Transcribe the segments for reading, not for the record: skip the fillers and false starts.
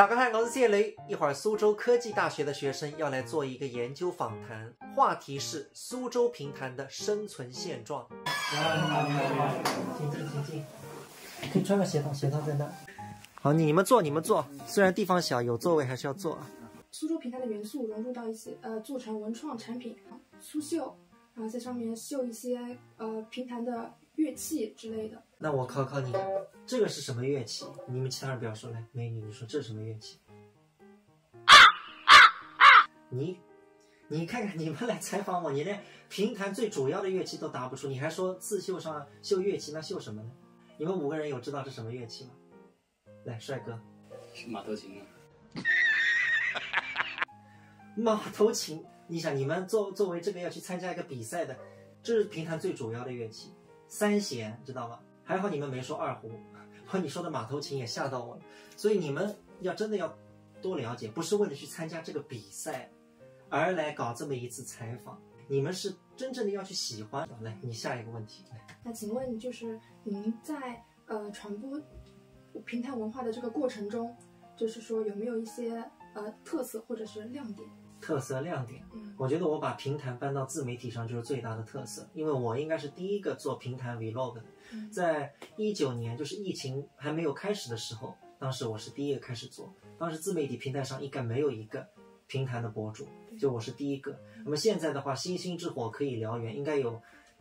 大家好，我是谢雷。一会儿苏州科技大学的学生要来做一个研究访谈，话题是苏州评弹的生存现状。请进，可以穿个鞋套在那。好，你们坐，虽然地方小，有座位还是要坐。苏州评弹的元素融入到一起，做成文创产品，苏绣，然后在上面绣一些评弹的乐器之类的。那我考考你，这个是什么乐器？你们其他人不要说，来，美女，你说这是什么乐器？你看看，你们来采访我，你连评弹最主要的乐器都答不出，你还说刺绣上绣乐器，那绣什么呢？你们5个人有知道是什么乐器吗？来，帅哥，是马头琴啊。马头琴，你想，你们作为这个要去参加一个比赛的，这是评弹最主要的乐器，3弦，知道吗？还好你们没说2胡，你说的马头琴也吓到我了。所以你们真的要多了解，不是为了去参加这个比赛，而来搞这么一次采访。你们是真正的要去喜欢。来，你下一个问题。那请问，就是您在传播评弹文化的这个过程中，就是说有没有一些特色或者是亮点？特色亮点，我觉得我把评弹搬到自媒体上就是最大的特色，因为我应该是第一个做评弹 vlog 的，在19年就是疫情还没有开始的时候，当时我是第一个开始做，当时自媒体平台上应该没有一个评弹的博主，就我是第一个。那么现在的话，星星之火可以燎原，应该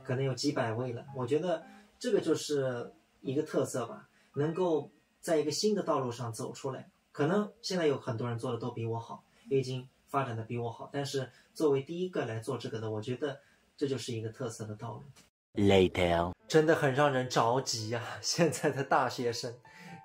可能有几百位了。我觉得这个就是一个特色吧，能够在一个新的道路上走出来。可能现在有很多人做的都比我好，已经发展的比我好，但是作为第一个来做这个的，我觉得这就是一个特色的道路。Later， 真的很让人着急啊！现在的大学生，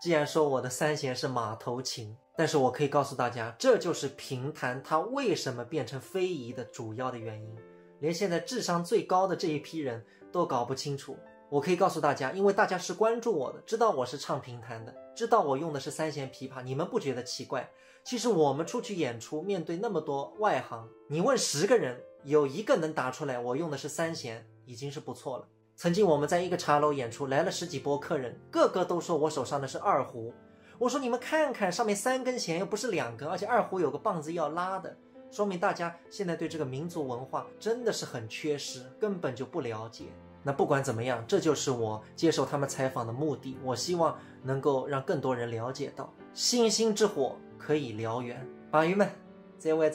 既然说我的3弦是马头琴，但是我可以告诉大家，这就是评弹它为什么变成非遗的主要的原因，连现在智商最高的这一批人都搞不清楚。我可以告诉大家，因为大家是关注我的，知道我是唱评弹的，知道我用的是3弦琵琶，你们不觉得奇怪？其实我们出去演出，面对那么多外行，你问10个人，有1个能答出来我用的是3弦，已经是不错了。曾经我们在一个茶楼演出，来了10几波客人，个个都说我手上的是2胡。我说你们看看，上面3根弦又不是2根，而且2胡有个棒子要拉的，说明大家现在对这个民族文化真的是很缺失，根本就不了解。那不管怎么样，这就是我接受他们采访的目的，我希望能够让更多人了解到星星之火可以燎原。鲅鱼们，再会。